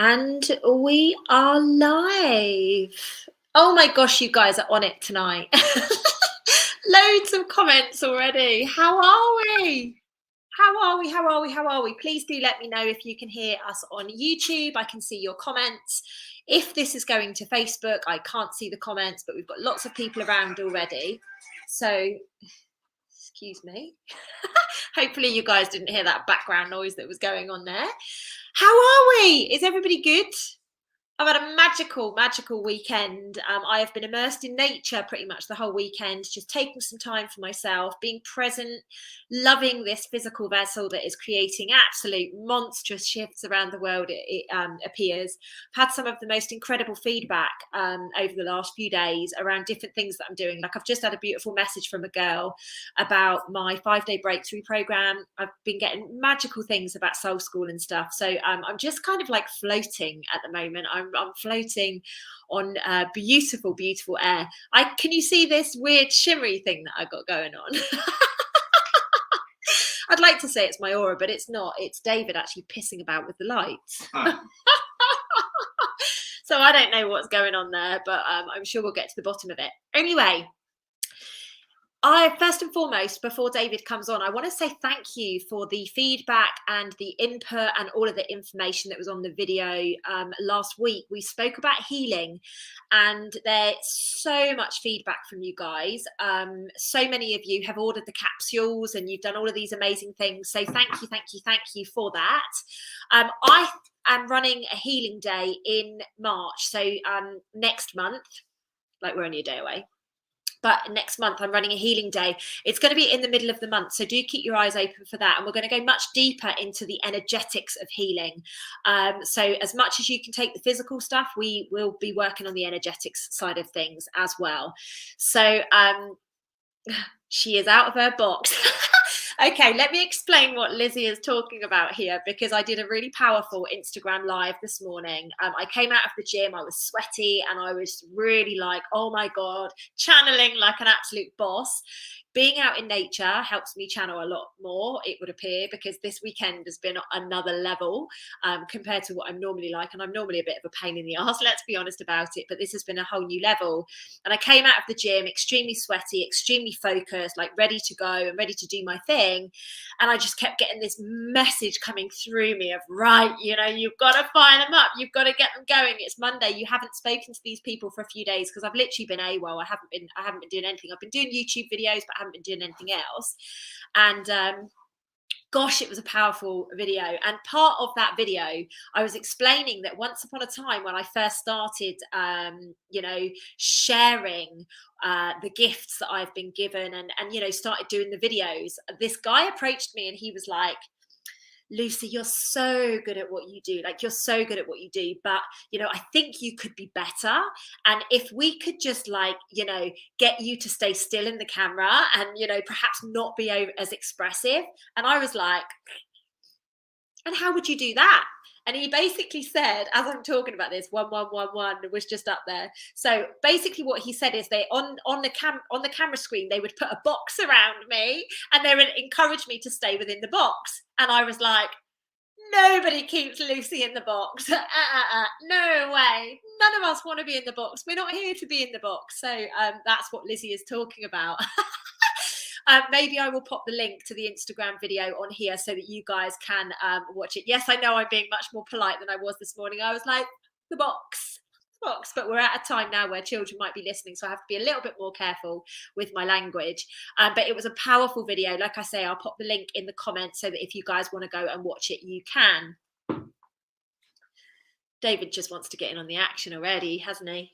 And we are live. Oh my gosh, you guys are on it tonight. Loads of comments already. How are we? How are we? How are we? How are we? Please do let me know if you can hear us on YouTube. I can see your comments. If this is going to Facebook, I can't see the comments, but we've got lots of people around already. So, excuse me. Hopefully you guys didn't hear that background noise that was going on there. How are we? Is everybody good? I've had a magical weekend. I have been immersed in nature pretty much the whole weekend, just taking some time for myself, being present, loving this physical vessel that is creating absolute monstrous shifts around the world, it appears. I've had some of the most incredible feedback over the last few days around different things that I'm doing. Like I've just had a beautiful message from a girl about my 5-day breakthrough program. I've been getting magical things about soul school and stuff. So I'm just kind of like floating at the moment. I'm floating on beautiful air. Can you see this weird shimmery thing that I got going on? I'd like to say it's my aura, but it's not. It's David actually pissing about with the lights. So I don't know what's going on there, but I'm sure we'll get to the bottom of it. Anyway, first and foremost, before David comes on, I want to say thank you for the feedback and the input and all of the information that was on the video last week. We spoke about healing, and there's so much feedback from you guys. So many of you have ordered the capsules and you've done all of these amazing things. So thank you for that. I am running a healing day in March. So next month, like we're only a day away. But next month I'm running a healing day. It's going to be in the middle of the month, so do keep your eyes open for that. And we're going to go much deeper into the energetics of healing. So as much as you can take the physical stuff, we will be working on the energetics side of things as well. So she is out of her box. Okay, let me explain what Lizzie is talking about here, because I did a really powerful Instagram live this morning. I came out of the gym, I was sweaty, and I was really like, oh my God, channeling like an absolute boss. Being out in nature helps me channel a lot more, it would appear, because this weekend has been another level compared to what I'm normally like. And I'm normally a bit of a pain in the ass, let's be honest about it, but this has been a whole new level. And I came out of the gym extremely sweaty, extremely focused, like ready to go and ready to do my thing. And I just kept getting this message coming through me of, right, you've got to fire them up. You've got to get them going. It's Monday. You haven't spoken to these people for a few days, because I've literally been AWOL. I haven't been doing anything. I've been doing YouTube videos, but I haven't been doing anything else. And gosh, it was a powerful video. And part of that video, I was explaining that once upon a time when I first started, sharing the gifts that I've been given and started doing the videos, this guy approached me and he was like, Lucy, you're so good at what you do. Like, you're so good at what you do, but, I think you could be better. And if we could just get you to stay still in the camera and, perhaps not be as expressive. And I was like, and how would you do that? And he basically said, as I'm talking about this, 1111 was just up there. So basically what he said is on the camera screen, they would put a box around me and they would encourage me to stay within the box. And I was like, nobody keeps Lucy in the box. No way. None of us want to be in the box. We're not here to be in the box. So that's what Lizzie is talking about. Maybe I will pop the link to the Instagram video on here so that you guys can watch it. Yes, I know I'm being much more polite than I was this morning. I was like, the box, but we're at a time now where children might be listening, so I have to be a little bit more careful with my language. But it was a powerful video. Like I say, I'll pop the link in the comments so that if you guys want to go and watch it, you can. David just wants to get in on the action already, hasn't he?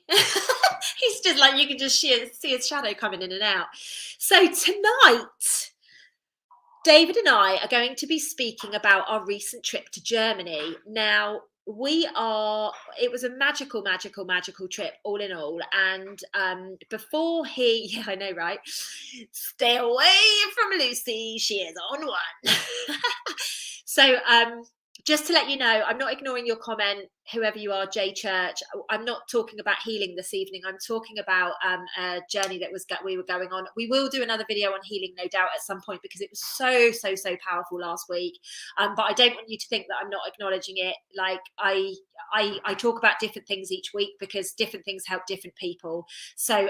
He's just like, you can just see his shadow coming in and out. So tonight, David and I are going to be speaking about our recent trip to Germany. Now, it was a magical trip, all in all. And yeah, I know, right? Stay away from Lucy. She is on one. So just to let you know, I'm not ignoring your comment, whoever you are, J Church. I'm not talking about healing this evening. I'm talking about a journey that we were going on. We will do another video on healing, no doubt, at some point, because it was so powerful last week. But I don't want you to think that I'm not acknowledging it. Like I talk about different things each week because different things help different people. So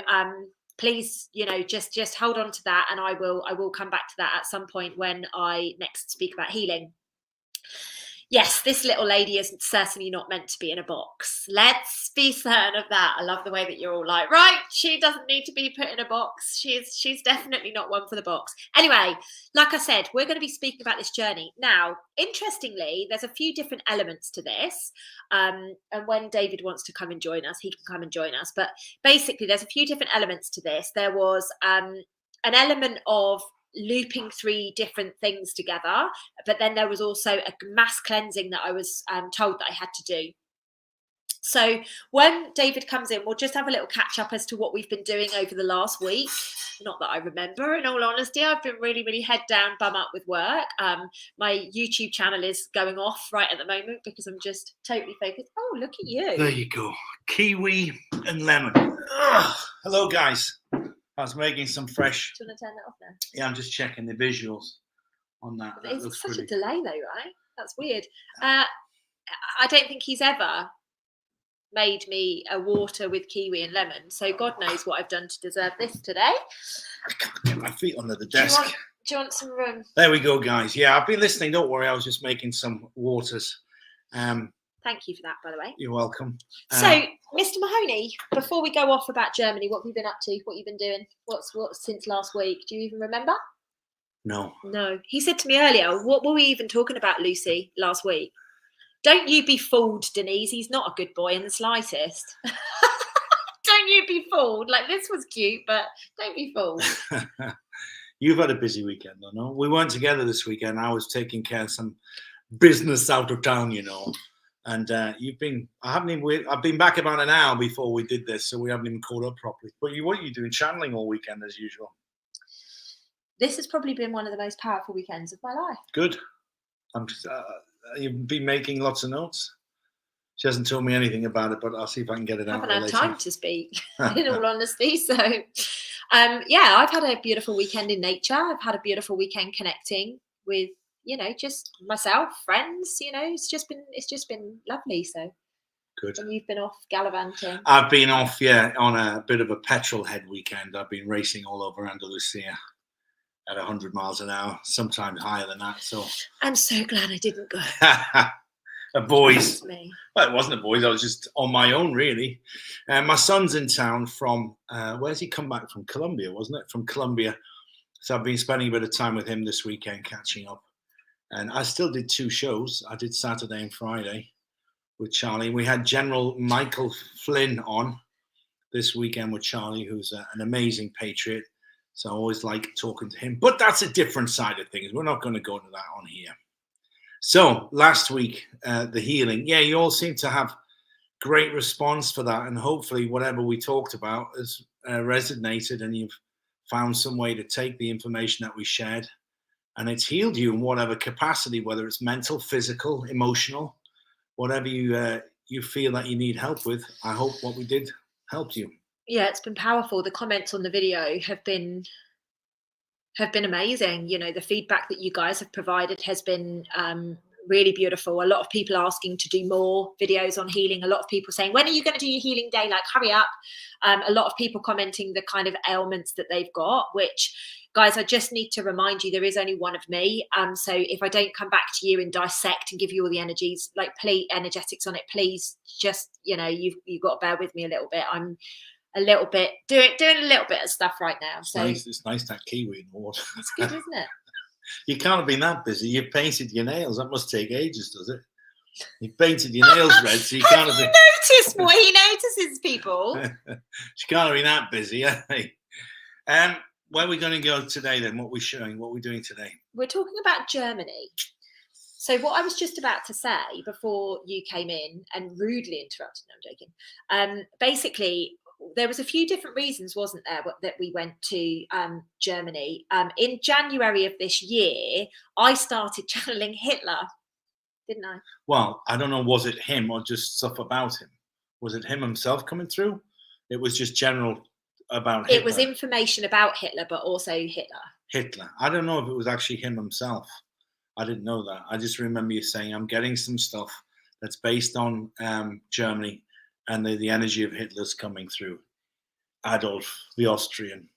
please, just hold on to that, and I will come back to that at some point when I next speak about healing. Yes, this little lady is certainly not meant to be in a box. Let's be certain of that. I love the way that you're all like, right, she doesn't need to be put in a box. She's definitely not one for the box. Anyway, like I said, we're going to be speaking about this journey. Now, interestingly, there's a few different elements to this. And when David wants to come and join us, he can come and join us. But basically, there's a few different elements to this. There was an element of looping 3 different things together, but then there was also a mass cleansing that I was told that I had to do. So when David comes in, we'll just have a little catch up as to what we've been doing over the last week. Not that I remember, in all honesty. I've been really head down, bum up with work. My YouTube channel is going off right at the moment because I'm just totally focused. Oh, look at you. There you go. Kiwi and lemon. Ugh. Hello, guys. I was making some fresh. Do you want to turn that off now? Yeah, I'm just checking the visuals on that. That looks such a delay, though, right? That's weird. I don't think he's ever made me a water with kiwi and lemon, so God knows what I've done to deserve this today. I can't get my feet under the desk. Do you want some room? There we go, guys. Yeah, I've been listening. Don't worry, I was just making some waters. Thank you for that, by the way. You're welcome. So, Mr. Mahoney, before we go off about Germany, what have you been up to? What you've been doing? What's since last week? Do you even remember? No. He said to me earlier, what were we even talking about, Lucy, last week? Don't you be fooled, Denise. He's not a good boy in the slightest. Don't you be fooled. Like, this was cute, but don't be fooled. You've had a busy weekend, though, no? We weren't together this weekend. I was taking care of some business out of town, And I've been back about an hour before we did this, so we haven't even caught up properly. But what are you doing? Channeling all weekend as usual? This has probably been one of the most powerful weekends of my life. Good. You've been making lots of notes. She hasn't told me anything about it, but I'll see if I can get it out. I haven't had time to speak, in all honesty. So, yeah, I've had a beautiful weekend in nature. I've had a beautiful weekend connecting with, just myself, friends. It's just been lovely. So good. And you've been off gallivanting. I've been off, on a bit of a petrol head weekend. I've been racing all over Andalusia at 100 miles an hour, sometimes higher than that. So I'm so glad I didn't go. A boys. Me. Well, it wasn't a boys. I was just on my own, really. My son's in town from where's he come back from? Colombia, wasn't it? From Colombia. So I've been spending a bit of time with him this weekend, catching up. And I still did 2 shows. I did Saturday and Friday with Charlie. We had General Michael Flynn on this weekend with Charlie, who's an amazing patriot. So I always like talking to him. But that's a different side of things. We're not going to go into that on here. So last week, the healing. Yeah, you all seem to have great response for that. And hopefully whatever we talked about has resonated and you've found some way to take the information that we shared. And it's healed you in whatever capacity, whether it's mental, physical, emotional, whatever you feel that you need help with. I hope what we did helped you. Yeah, it's been powerful. The comments on the video have been amazing. The feedback that you guys have provided has been really beautiful. A lot of people asking to do more videos on healing. A lot of people saying, when are you going to do your healing day? Like, hurry up. A lot of people commenting the kind of ailments that they've got, which, guys, I just need to remind you, there is only one of me. So if I don't come back to you and dissect and give you all the energies, please, energetics on it, please just, you've got to bear with me a little bit. I'm a little bit doing a little bit of stuff right now. So it's nice to have kiwi in the water. It's good, isn't it? You can't have been that busy. You've painted your nails. That must take ages, does it? You painted your nails red, so you can't have been... noticed what he notices, people? She can't have been that busy, hey. Where are we going to go today then? What are we showing? What are we doing today? We're talking about Germany. So what I was just about to say before you came in and rudely interrupted, no, I'm joking. Basically, there was a few different reasons, wasn't there, that we went to Germany. In January of this year, I started channeling Hitler. didn't I? Well, I don't know, was it him or just stuff about him? Was it him himself coming through? It was just general about Hitler. It was information about Hitler, but also Hitler. I don't know if it was actually him himself. I didn't know that. I just remember you saying, I'm getting some stuff that's based on Germany, and the energy of Hitler's coming through. Adolf, the Austrian.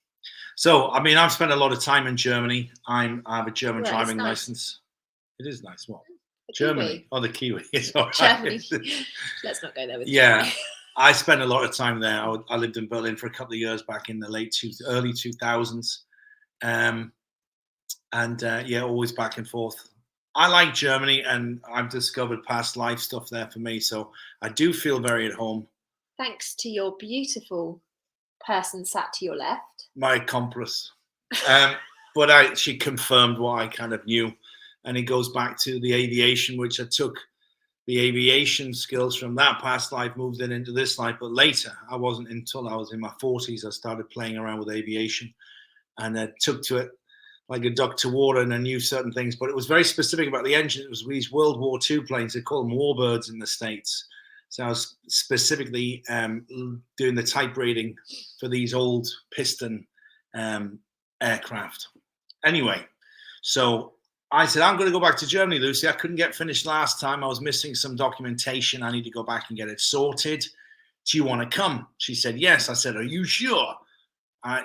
So, I mean, I've spent a lot of time in Germany. I have a German driving license. It is nice. What? Germany. Kiwi. Oh, the Kiwi. It's all right. Germany. Let's not go there with Yeah. I spent a lot of time there. I lived in Berlin for a couple of years back in the early 2000s. Yeah, always back and forth. I like Germany, and I've discovered past life stuff there for me. So I do feel very at home. Thanks to your beautiful person sat to your left. My accomplice. But she confirmed what I kind of knew. And it goes back to the aviation, which I took the aviation skills from that past life, moved it into this life. But later, I wasn't until I was in my 40s, I started playing around with aviation, and I took to it like a duck to water, and I knew certain things. But it was very specific about the engine. It was these World War II planes. They call them warbirds in the States. So I was specifically doing the type rating for these old piston aircraft. Anyway, so I said, I'm going to go back to Germany, Lucy. I couldn't get finished last time. I was missing some documentation. I need to go back and get it sorted. Do you want to come? She said, yes. I said, are you sure?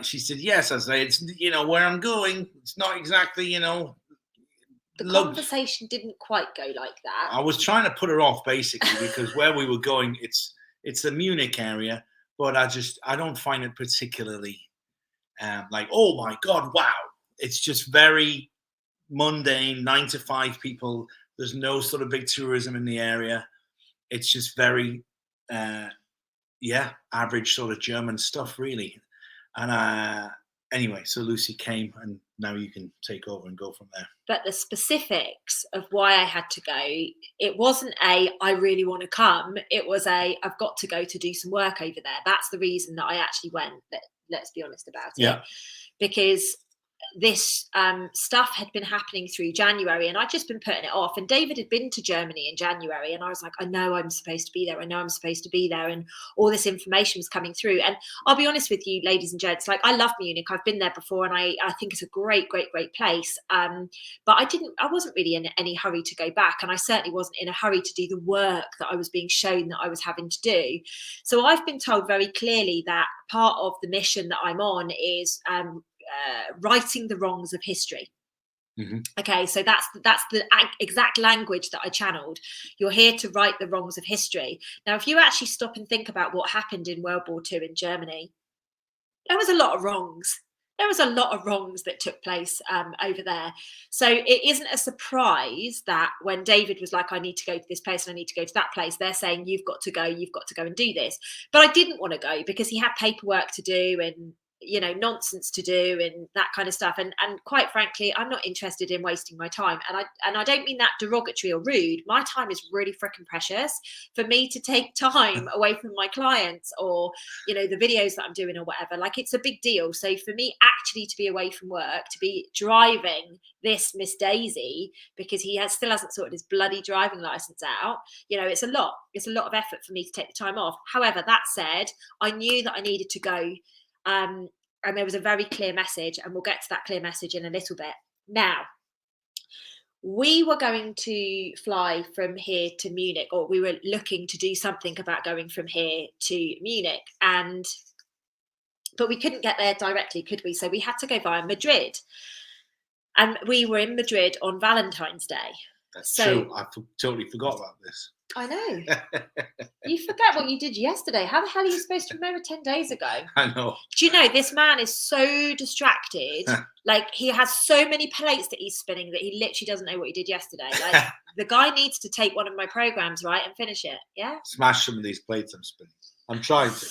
She said, yes. I said, it's, where I'm going. It's not exactly, The conversation didn't quite go like that. I was trying to put her off, basically, because where we were going, it's the Munich area, but I don't find it particularly like, oh my God, wow. It's just very mundane, 9 to 5 people. There's no sort of big tourism in the area. It's just very, average sort of German stuff, really. And anyway, so Lucy came, and now you can take over and go from there. But the specifics of why I had to go, it wasn't I really want to come. It was I've got to go to do some work over there. That's the reason that I actually went. Let's be honest about it. Yeah. Because this stuff had been happening through January, and I'd just been putting it off. And David had been to Germany in January, and I was like, I know I'm supposed to be there. I know I'm supposed to be there. And all this information was coming through. And I'll be honest with you, ladies and gents, like, I love Munich. I've been there before, and I think it's a great, great, great place. But I wasn't really in any hurry to go back. And I certainly wasn't in a hurry to do the work that I was being shown that I was having to do. So I've been told very clearly that part of the mission that I'm on is righting the wrongs of history. Mm-hmm. Okay, so that's the exact language that I channeled. You're here to right the wrongs of history. Now, if you actually stop and think about what happened in World War II in Germany, there was a lot of wrongs. There was a lot of wrongs that took place over there. So it isn't a surprise that when David was like, I need to go to this place and I need to go to that place, they're saying, you've got to go and do this. But I didn't want to go because he had paperwork to do and nonsense to do and that kind of stuff, and quite frankly, I'm not interested in wasting my time, and I don't mean that derogatory or rude. My time is really freaking precious. For me to take time away from my clients or the videos that I'm doing or whatever, like, it's a big deal. So for me actually to be away from work, to be driving this Miss Daisy because he still hasn't sorted his bloody driving license out, it's a lot of effort for me to take the time off. However, that said, I knew that I needed to go. And there was a very clear message, and we'll get to that clear message in a little bit. Now, we were going to fly from here to Munich, or we were looking to do something about going from here to Munich, but we couldn't get there directly, could we? So we had to go via Madrid, and we were in Madrid on Valentine's Day. That's true. I totally forgot about this. I know. You forget what you did yesterday. How the hell are you supposed to remember 10 days ago? I know. Do you know, this man is so distracted. Like, he has so many plates that he's spinning that he literally doesn't know what he did yesterday. Like, the guy needs to take one of my programs, right, and finish it. Yeah? Smash some of these plates I'm spinning. I'm trying to.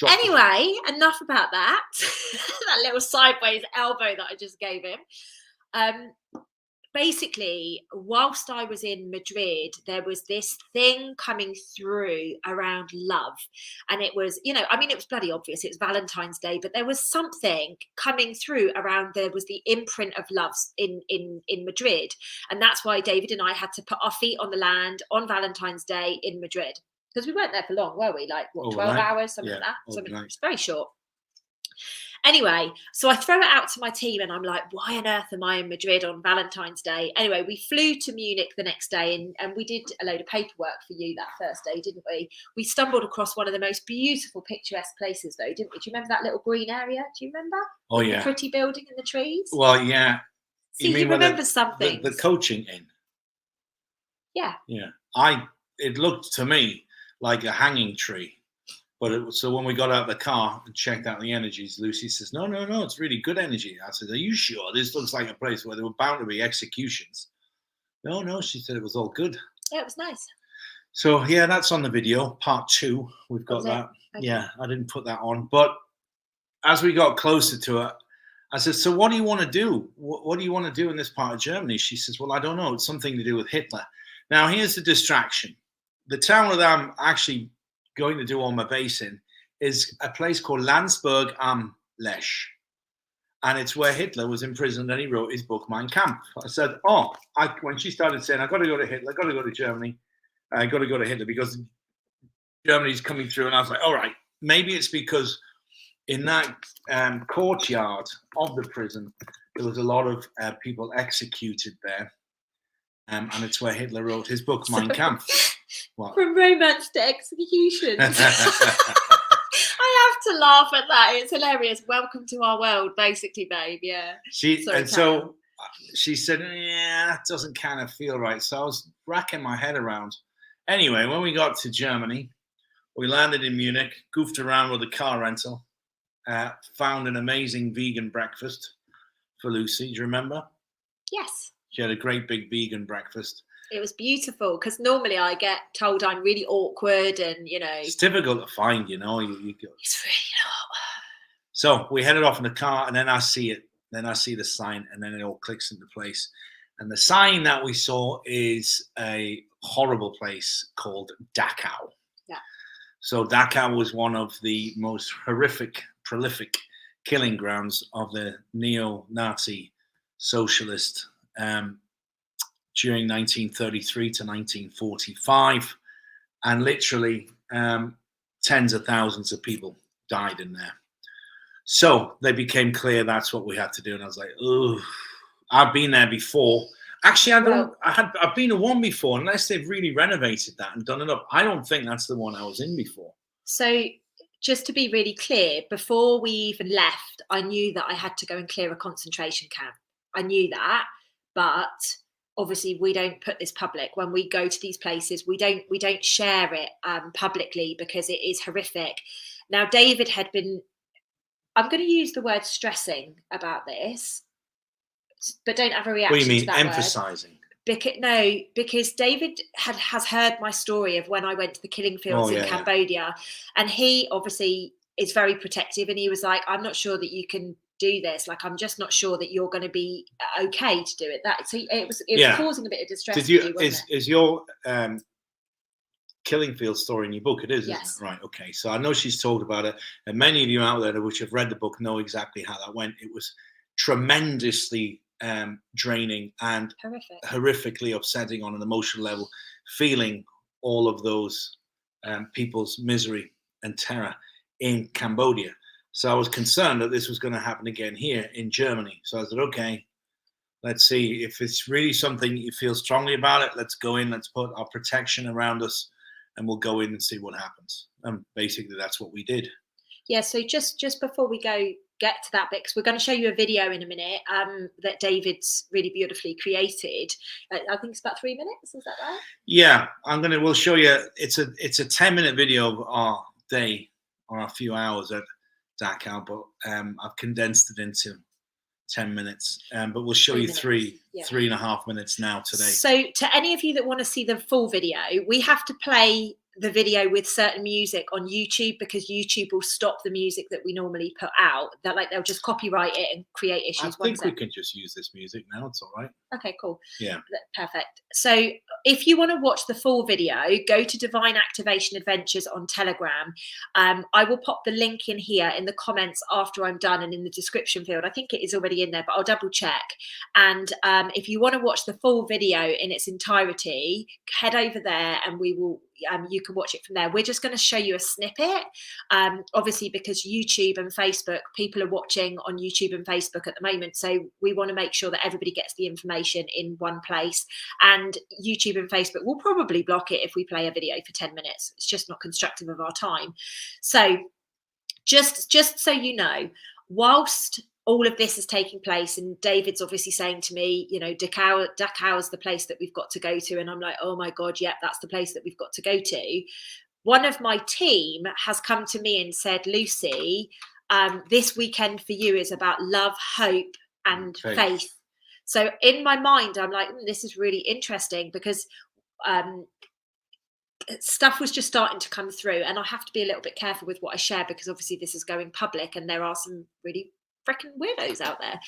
Anyway, enough about that. That little sideways elbow that I just gave him. basically, whilst I was in Madrid, there was this thing coming through around love. And it was, you know, I mean, it was bloody obvious. It was Valentine's Day, but there was something coming through around, there was the imprint of love in Madrid. And that's why David and I had to put our feet on the land on Valentine's Day in Madrid. Because we weren't there for long, were we? Like, what, 12 hours, something like that? Something, it's very short. Anyway, so I throw it out to my team and I'm like, why on earth am I in Madrid on Valentine's Day? Anyway, we flew to Munich the next day and we did a load of paperwork for you that first day, didn't we? We stumbled across one of the most beautiful picturesque places though, didn't we? Do you remember that little green area? Do you remember? Oh, yeah. The pretty building and the trees? Well, yeah. See, you remember something. The coaching inn. Yeah. Yeah. It looked to me like a hanging tree. But so when we got out of the car and checked out the energies, Lucy says, no, it's really good energy. I said, are you sure? This looks like a place where there were bound to be executions. No, she said it was all good. Yeah, it was nice. So, yeah, that's on the video, part 2. We've got that. Okay. Yeah, I didn't put that on. But as we got closer to it, I said, so what do you want to do? What do you want to do in this part of Germany? She says, well, I don't know. It's something to do with Hitler. Now, here's the distraction. The town that I'm actually going to do all my base in is a place called Landsberg am Lech. And it's where Hitler was imprisoned and he wrote his book, Mein Kampf. I said, when she started saying, I've got to go to Hitler, I've got to go to Germany, I've got to go to Hitler because Germany's coming through. And I was like, all right, maybe it's because in that courtyard of the prison, there was a lot of people executed there. And it's where Hitler wrote his book, Mein Kampf. What? From romance to execution. I have to laugh at that. It's hilarious. Welcome to our world, basically, babe. Yeah. So she said, yeah, that doesn't kind of feel right. So I was racking my head around. Anyway, when we got to Germany, we landed in Munich, goofed around with a car rental, found an amazing vegan breakfast for Lucy. Do you remember? Yes. She had a great big vegan breakfast. It was beautiful because normally I get told I'm really awkward and, you know. It's difficult to find, you know. It's really not. So we headed off in the car and then I see it. Then I see the sign and then it all clicks into place. And the sign that we saw is a horrible place called Dachau. Yeah. So Dachau was one of the most horrific, prolific killing grounds of the neo-Nazi socialist during 1933 to 1945, and literally tens of thousands of people died in there. So they became clear that's what we had to do, and I was like, "Oh, I've been there before." Actually, I've been to one before, unless they've really renovated that and done it up. I don't think that's the one I was in before. So, just to be really clear, before we even left, I knew that I had to go and clear a concentration camp. I knew that, but obviously we don't put this public. When we go to these places, we don't share it publicly because it is horrific. Now, David had been, I'm going to use the word stressing about this, but don't have a reaction. What do you mean, to that emphasizing? Because David has heard my story of when I went to the killing fields in Cambodia, and he obviously is very protective, and he was like, I'm not sure that you can do this, like I'm just not sure that you're going to be okay to do it. So it was causing a bit of distress. Is your killing field story in your book? It is, yes. Isn't it? Right, okay. So I know she's talked about it, and many of you out there which have read the book know exactly how that went. It was tremendously draining and horrifically upsetting on an emotional level, feeling all of those people's misery and terror in Cambodia. So I was concerned that this was going to happen again here in Germany. So I said, okay, let's see if it's really something you feel strongly about it. Let's go in, let's put our protection around us, and we'll go in and see what happens. And basically that's what we did. Yeah, so just before we get to that bit, because we're going to show you a video in a minute that David's really beautifully created. I think it's about 3 minutes, is that right? Yeah, we'll show you. It's a 10-minute video of our day or a few hours at Dachau, but I've condensed it into 10 minutes. But we'll show you 3.5 minutes now today. So to any of you that want to see the full video, we have to play the video with certain music on YouTube, because YouTube will stop the music that we normally put out. That like they'll just copyright it and create issues. I think we can just use this music now. It's all right. Okay, cool. Yeah. Perfect. So if you want to watch the full video, go to Divine Activation Adventures on Telegram. I will pop the link in here in the comments after I'm done, and in the description field. I think it is already in there, but I'll double check. And if you want to watch the full video in its entirety, head over there and we will you can watch it from there. We're just going to show you a snippet, obviously because YouTube and Facebook, people are watching on YouTube and Facebook at the moment, so we want to make sure that everybody gets the information in one place. And YouTube and Facebook will probably block it if we play a video for 10 minutes. It's just not constructive of our time. So just so you know, whilst all of this is taking place, and David's obviously saying to me, you know, Dachau is the place that we've got to go to. And I'm like, oh my God, yep, that's the place that we've got to go to. One of my team has come to me and said, Lucy, this weekend for you is about love, hope, and faith. So in my mind, I'm like, this is really interesting, because stuff was just starting to come through, and I have to be a little bit careful with what I share, because obviously this is going public and there are some really freaking weirdos out there,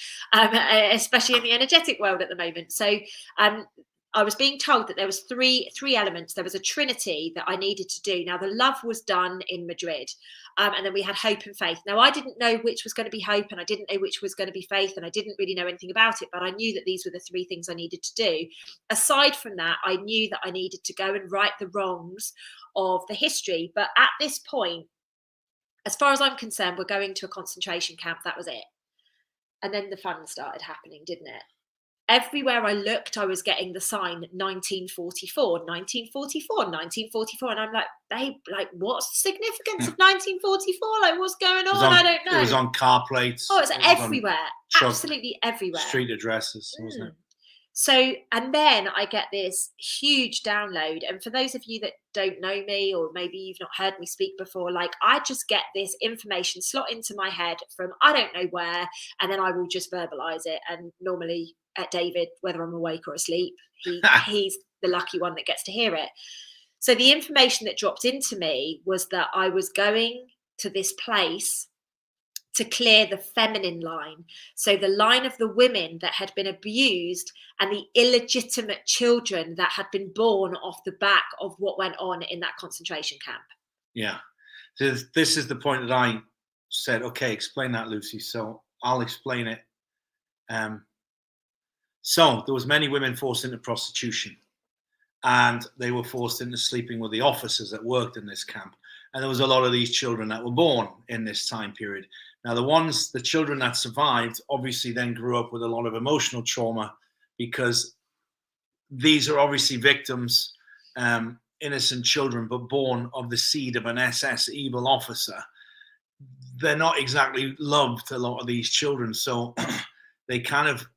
especially in the energetic world at the moment. So I was being told that there was three elements. There was a trinity that I needed to do. Now the love was done in Madrid, and then we had hope and faith. Now I didn't know which was going to be hope, and I didn't know which was going to be faith, and I didn't really know anything about it, but I knew that these were the three things I needed to do. Aside from that, I knew that I needed to go and right the wrongs of the history. But at this point, as far as I'm concerned, we're going to a concentration camp. That was it. And then the fun started happening, didn't it? Everywhere I looked, I was getting the sign 1944, 1944, 1944. And I'm like, babe, like, what's the significance of 1944? Like, what's going on? I don't know. It was on car plates. Oh, it's everywhere. Absolutely everywhere. Street addresses, wasn't it? So, and then I get this huge download. And for those of you that don't know me, or maybe you've not heard me speak before, like I just get this information slot into my head from I don't know where, and then I will just verbalize it. And normally at David, whether I'm awake or asleep, he's the lucky one that gets to hear it. So the information that dropped into me was that I was going to this place to clear the feminine line. So the line of the women that had been abused and the illegitimate children that had been born off the back of what went on in that concentration camp. Yeah. So this is the point that I said, okay, explain that, Lucy. So I'll explain it. So there was many women forced into prostitution, and they were forced into sleeping with the officers that worked in this camp. And there was a lot of these children that were born in this time period. Now, the children that survived, obviously then grew up with a lot of emotional trauma, because these are obviously victims, innocent children, but born of the seed of an SS evil officer. They're not exactly loved, a lot of these children. So they kind of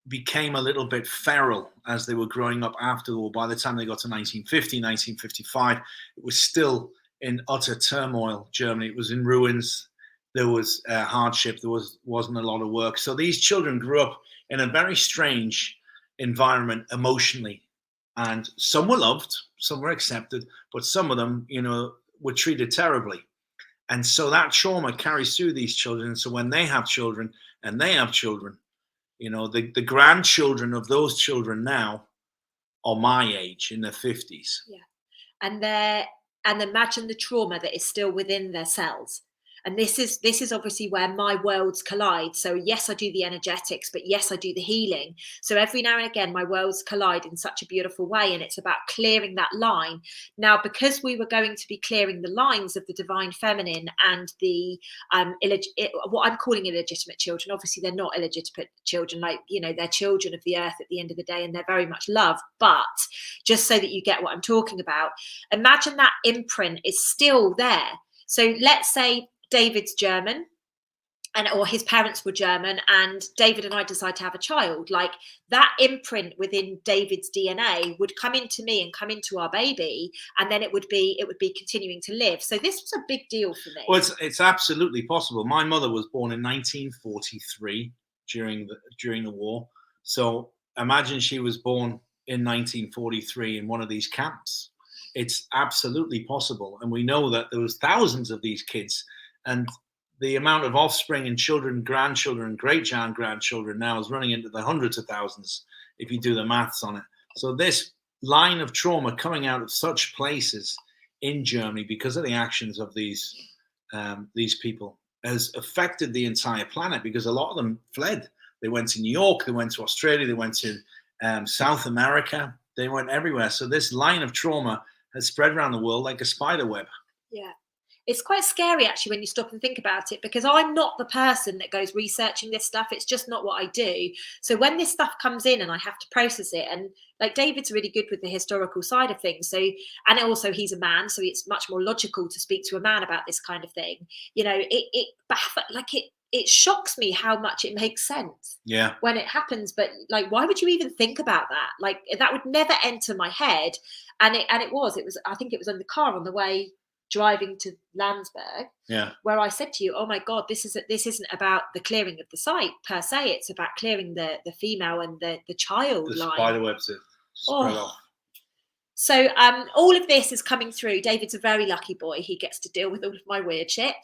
became a little bit feral as they were growing up after the war. By the time they got to 1950, 1955, it was still in utter turmoil. Germany, it was in ruins. There was hardship. There wasn't a lot of work. So these children grew up in a very strange environment emotionally, and some were loved, some were accepted, but some of them, you know, were treated terribly. And so that trauma carries through these children. So when they have children, and they have children, you know, the grandchildren of those children now are my age, in their 50s. Yeah, and imagine the trauma that is still within their cells. And this is obviously where my worlds collide. So yes, I do the energetics, but yes, I do the healing. So every now and again, my worlds collide in such a beautiful way. And it's about clearing that line. Now, because we were going to be clearing the lines of the divine feminine and the what I'm calling illegitimate children. Obviously, they're not illegitimate children. Like, you know, they're children of the earth at the end of the day, and they're very much loved. But just so that you get what I'm talking about, imagine that imprint is still there. So let's say David's German, or his parents were German, and David and I decide to have a child. Like, that imprint within David's DNA would come into me and come into our baby, and then it would be continuing to live. So this was a big deal for me. Well, it's absolutely possible. My mother was born in 1943 during the war. So imagine she was born in 1943 in one of these camps. it's absolutely possible. And we know that there was thousands of these kids, and the amount of offspring and children, grandchildren, great-grandchildren now is running into the hundreds of thousands if you do the maths on it. So this line of trauma coming out of such places in Germany because of the actions of these people has affected the entire planet, because a lot of them fled. They went to New York, they went to Australia, they went to South America, they went everywhere. So this line of trauma has spread around the world like a spider web. Yeah. It's quite scary, actually, when you stop and think about it, because I'm not the person that goes researching this stuff. It's just not what I do. So when this stuff comes in and I have to process it, and like David's really good with the historical side of things. So, and also he's a man, so it's much more logical to speak to a man about this kind of thing. You know, it shocks me how much it makes sense when it happens. But like, why would you even think about that? Like, that would never enter my head. And it was, I think it was in the car on the way driving to Landsberg, where I said to you, oh my God, this isn't about the clearing of the site per se. It's about clearing the female and the child the line. Spider webs that spread off. So all of this is coming through. David's a very lucky boy. He gets to deal with all of my weird shit.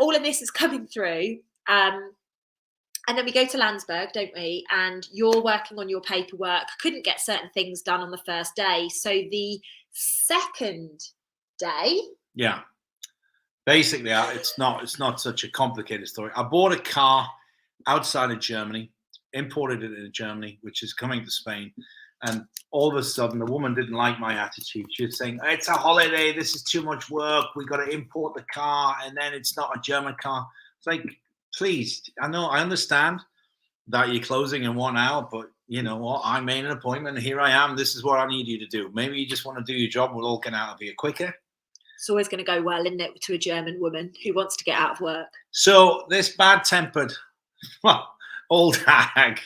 All of this is coming through. And then we go to Landsberg, don't we? And you're working on your paperwork. Couldn't get certain things done on the first day. So the second day. Yeah. Basically, it's not such a complicated story. I bought a car outside of Germany, imported it into Germany, which is coming to Spain. And all of a sudden, the woman didn't like my attitude. She was saying, it's a holiday. This is too much work. We got to import the car. And then it's not a German car. It's like, please, I understand that you're closing in 1 hour, but you know what? I made an appointment and here I am. This is what I need you to do. Maybe you just want to do your job. We'll all get out of here quicker. It's always going to go well, isn't it, to a German woman who wants to get out of work. So this bad-tempered old hag.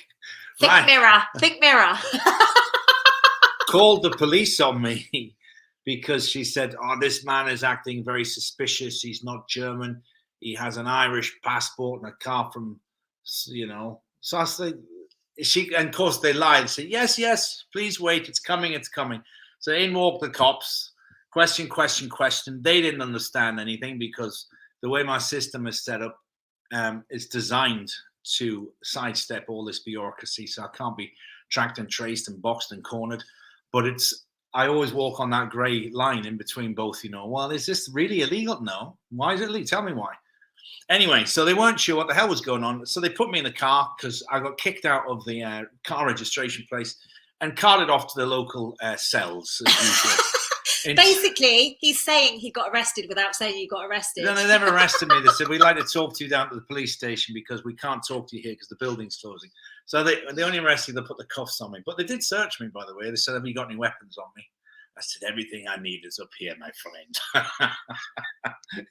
Think mirror. Called the police on me because she said, oh, this man is acting very suspicious. He's not German. He has an Irish passport and a car from, you know. So I said, and of course they lied and said, yes, please wait. It's coming. So in walked the cops. Question. They didn't understand anything because the way my system is set up is designed to sidestep all this bureaucracy. So I can't be tracked and traced and boxed and cornered. But I always walk on that grey line in between both, you know. Well, is this really illegal? No. Why is it illegal? Tell me why. Anyway, so they weren't sure what the hell was going on. So they put me in the car because I got kicked out of the car registration place and carted off to the local cells as usual. Basically, he's saying he got arrested without saying he got arrested. No, they never arrested me. They said, we'd like to talk to you down to the police station because we can't talk to you here because the building's closing. So they only arrested, they put the cuffs on me. But they did search me, by the way. They said, have you got any weapons on me? I said, everything I need is up here, my friend.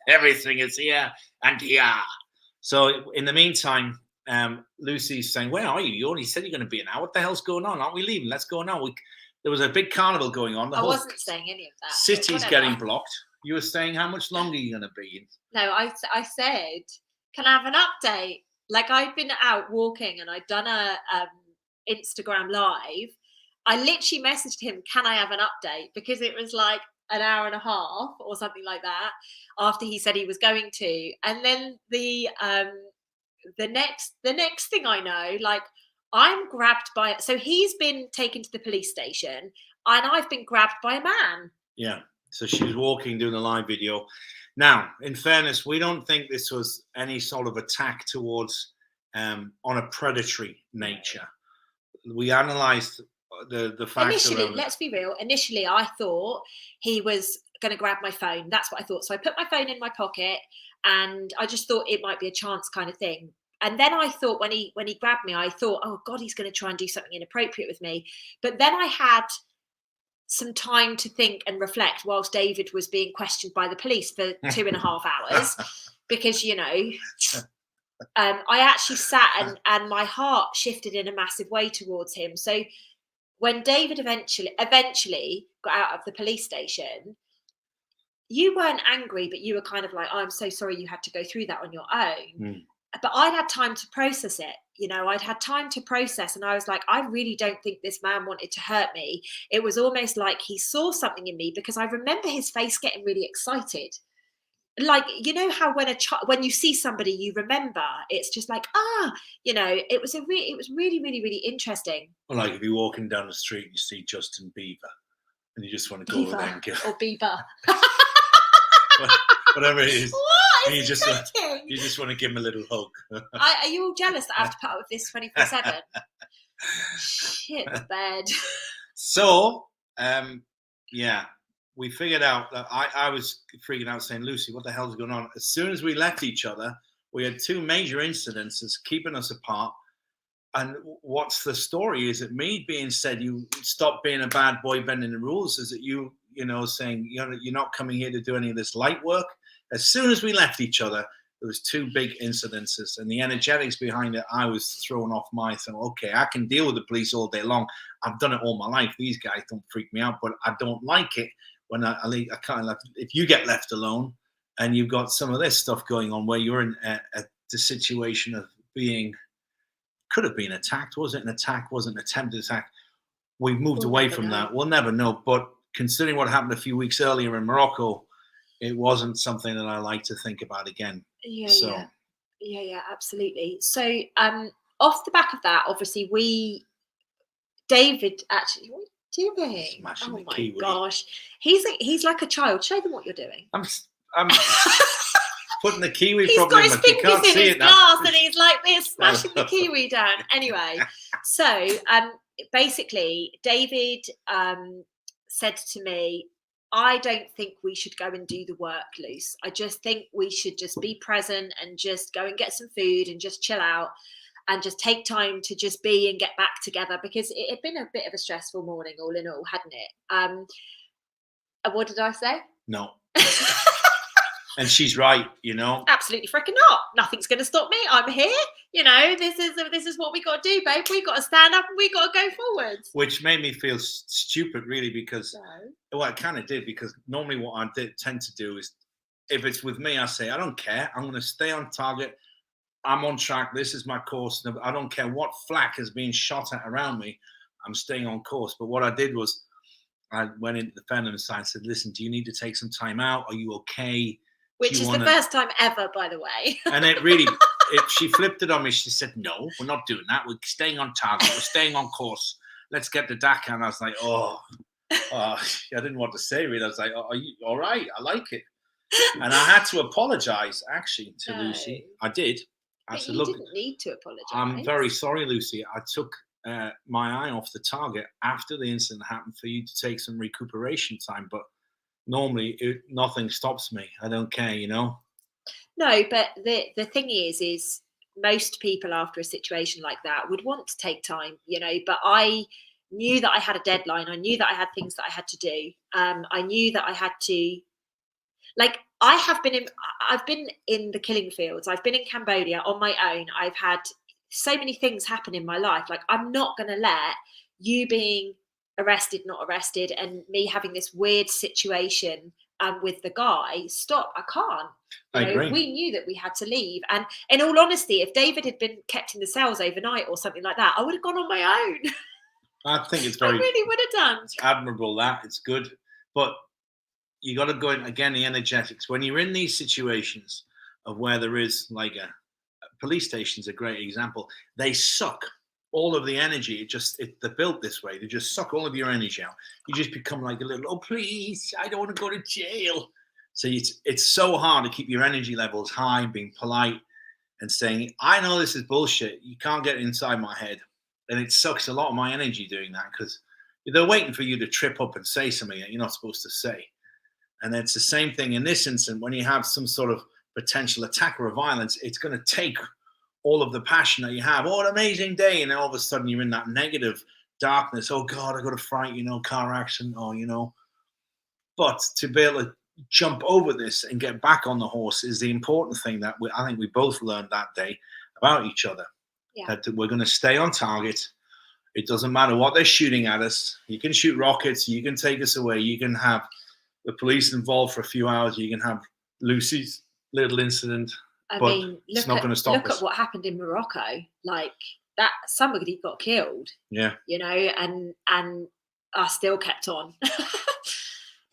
Everything is here and here. So in the meantime, Lucy's saying, where are you? You only said you're going to be an hour. What the hell's going on? Aren't we leaving? Let's go now. There was a big carnival going on. I wasn't saying any of that. City's getting blocked. You were saying how much longer are you going to be? No, I said, can I have an update? Like, I'd been out walking and I'd done a Instagram live. I literally messaged him, can I have an update? Because it was like an hour and a half or something like that after he said he was going to. And then the next thing I know, like, I'm grabbed by, so he's been taken to the police station and I've been grabbed by a man. Yeah. So she was walking, doing a live video. Now, in fairness, we don't think this was any sort of attack towards on a predatory nature. We analysed the facts. Initially, let's be real. Initially, I thought he was going to grab my phone. That's what I thought. So I put my phone in my pocket and I just thought it might be a chance kind of thing. And then I thought when he grabbed me, I thought, oh God, he's going to try and do something inappropriate with me. But then I had some time to think and reflect whilst David was being questioned by the police for 2.5 hours, because, you know, I actually sat and my heart shifted in a massive way towards him. So when David eventually got out of the police station, you weren't angry, but you were kind of like, oh, I'm so sorry you had to go through that on your own. but I'd had time to process it. I'd had time to process, and I was like, I really don't think this man wanted to hurt me. It was almost like he saw something in me, because I remember his face getting really excited. Like, how when you see somebody you remember, it's just like, it was really, really, really interesting. Or like if you're walking down the street and you see Justin Bieber and you just want to go over there and give or Bieber. Whatever it is. What? You just want to give him a little hug. Are you all jealous that I have to put up with this 24/7? Shit the bed. So, we figured out that I was freaking out saying, Lucy, what the hell's going on? As soon as we left each other, we had two major incidences keeping us apart. And what's the story? Is it me being said, you stop being a bad boy bending the rules? Is it you saying, you're not coming here to do any of this light work? As soon as we left each other, there was two big incidences, and the energetics behind it, I was thrown off my thing. Okay, I can deal with the police all day long. I've done it all my life. These guys don't freak me out, but I don't like it when I kind of, if you get left alone and you've got some of this stuff going on where you're in the situation of being, could have been attacked. Was it an attack? Was it an attempted attack? We've moved away from that. We'll never know. But considering what happened a few weeks earlier in Morocco, it wasn't something that I like to think about again. Yeah, absolutely. So off the back of that, obviously David actually, what are you doing? Smashing the my kiwi. Gosh, he's like a child. Show them what you're doing. I'm putting the kiwi. He's got his fingers in his glass and he's like this, smashing the kiwi down. Anyway, so basically, David said to me, I don't think we should go and do the work, Luce. I just think we should just be present and just go and get some food and just chill out and just take time to just be and get back together, because it had been a bit of a stressful morning all in all, hadn't it? What did I say? No. And she's right, Absolutely freaking not. Nothing's going to stop me. I'm here. This is what we got to do, babe. We got to stand up and we got to go forward. Which made me feel stupid, really, because well, I kind of did, because normally what I tend to do is, if it's with me, I say, I don't care. I'm going to stay on target. I'm on track. This is my course. I don't care what flak is being shot at around me. I'm staying on course. But what I did was, I went into the feminine side and said, listen, do you need to take some time out? Are you okay? Which is the first time ever, by the way. And it really, she flipped it on me. She said, no, we're not doing that. We're staying on target. We're staying on course. Let's get the Dakar. And I was like, I didn't want to say it. I was like, are you all right? I like it. And I had to apologize, actually, to Lucy. I did. I said, look, didn't need to apologize. I'm very sorry, Lucy. I took my eye off the target after the incident happened for you to take some recuperation time. But normally nothing stops me. I don't care, No, but the thing is most people after a situation like that would want to take time, but I knew that I had a deadline. I knew that I had things that I had to do. I knew that I had to, I've been in the killing fields. I've been in Cambodia on my own. I've had so many things happen in my life. I'm not going to let you being arrested, not arrested, and me having this weird situation with the guy stop. I can't. I agree. We knew that we had to leave. And in all honesty, if David had been kept in the cells overnight or something like that, I would have gone on my own. I think it's I really would have done. It's admirable that. It's good. But you got to go in, again, the energetics. When you're in these situations of where there is a police station's a great example. They suck all of the energy. They're built this way. They just suck all of your energy out. You just become like a little, oh, please, I don't want to go to jail. So it's so hard to keep your energy levels high, being polite and saying, I know this is bullshit. You can't get inside my head. And it sucks a lot of my energy doing that, because they're waiting for you to trip up and say something that you're not supposed to say. And it's the same thing in this instance. When you have some sort of potential attack or violence, it's going to take all of the passion that you have. Oh, an amazing day. And then all of a sudden you're in that negative darkness. Oh, God, I got a fright, car accident, But to be able to jump over this and get back on the horse is the important thing that I think we both learned that day about each other. Yeah. That we're going to stay on target. It doesn't matter what they're shooting at us. You can shoot rockets. You can take us away. You can have the police involved for a few hours. You can have Lucy's little incident. I but mean, it's not going to stop look us. at what happened in Morocco. Like that, somebody got killed. Yeah, you know, and I still kept on.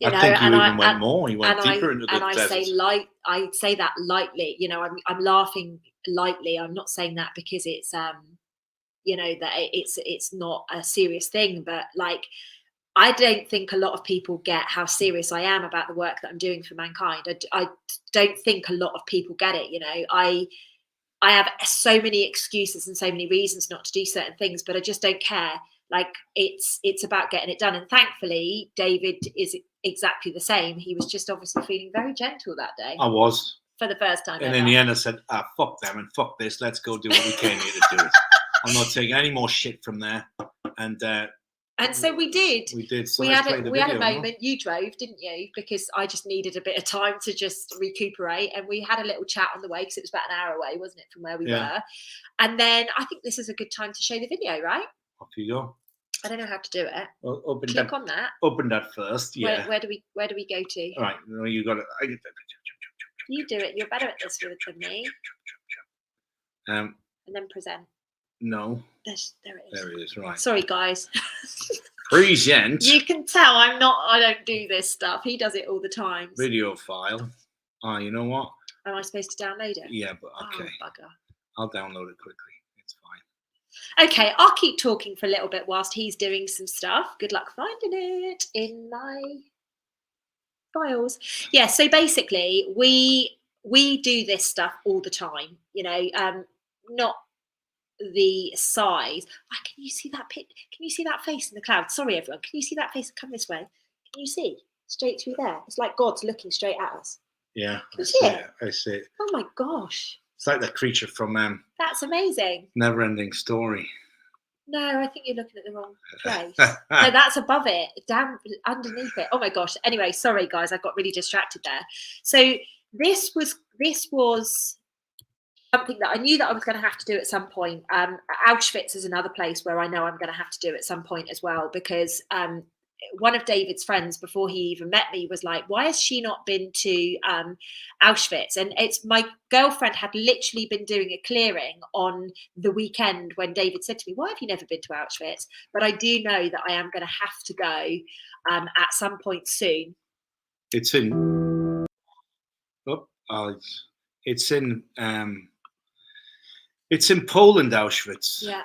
I think you even went more. You went deeper into the and I desert. I say that lightly. You know, I'm laughing lightly. I'm not saying that because it's you know, that it's not a serious thing, but like, I don't think a lot of people get how serious I am about the work that I'm doing for mankind. I don't think a lot of people get it. You know, I have so many excuses and so many reasons not to do certain things, but I just don't care. Like it's about getting it done. And thankfully, David is exactly the same. He was just obviously feeling very gentle that day. I was. For the first time and ever. in the end, I said, fuck them and fuck this. Let's go do what we came here to do. I'm not taking any more shit from there. And so we did. We did. So we had a moment. You drove, didn't you? Because I just needed a bit of time to just recuperate. And we had a little chat on the way because it was about an hour away, wasn't it, from where we were? And then I think this is a good time to show the video, right? Off you go. I don't know how to do it. Well, click on that. Open that first. Yeah. Where do we go to? All right. No, you got it. You do it. You're better at this than me. And then present. No. There it is. There it is. Right. Sorry, guys. Present. You can tell I don't do this stuff. He does it all the time. Video file. You know what? Am I supposed to download it? Yeah, but okay. Oh, bugger. I'll download it quickly. It's fine. Okay, I'll keep talking for a little bit whilst he's doing some stuff. Good luck finding it in my files. Yeah, so basically we do this stuff all the time, you know, not the size. Can you see that can you see that face in the cloud? Sorry everyone, can you see that face? Come this way. Can you see straight through there? It's like God's looking straight at us. Yeah, I see it. I see it. Oh my gosh, it's like that creature from that's amazing. Never Ending Story. No, I think you're looking at the wrong place. No, that's above it, down underneath it. Oh my gosh. Anyway, sorry guys, I got really distracted there. So this was something that I knew that I was going to have to do at some point. Auschwitz is another place where I know I'm going to have to do at some point as well, because one of David's friends, before he even met me, was like, why has she not been to Auschwitz? And it's my girlfriend had literally been doing a clearing on the weekend when David said to me, why have you never been to Auschwitz? But I do know that I am going to have to go at some point soon. It's in it's in Poland, Auschwitz. Yeah.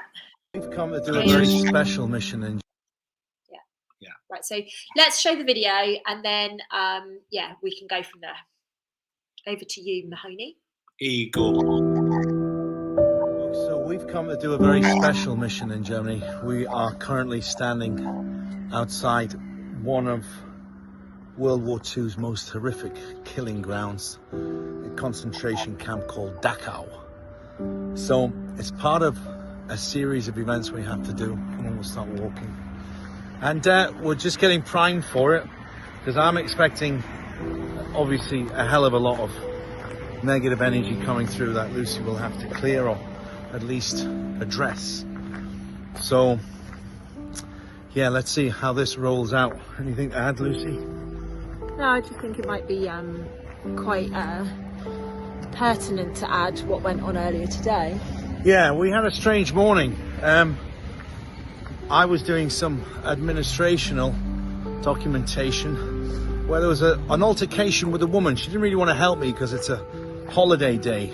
We've come to do a very special mission in. Yeah. Right. So let's show the video, and then we can go from there. Over to you, Mahoney. Here you go. So we've come to do a very special mission in Germany. We are currently standing outside one of World War II's most horrific killing grounds, a concentration camp called Dachau. So it's part of a series of events we have to do. Come on, we'll start walking. And we're just getting primed for it, because I'm expecting, obviously, a hell of a lot of negative energy coming through that Lucy will have to clear or at least address. So, yeah, let's see how this rolls out. Anything to add, Lucy? No, I just think it might be quite pertinent to add what went on earlier today. Yeah, we had a strange morning. I was doing some administrational documentation where there was an altercation with a woman. She didn't really want to help me because it's a holiday day.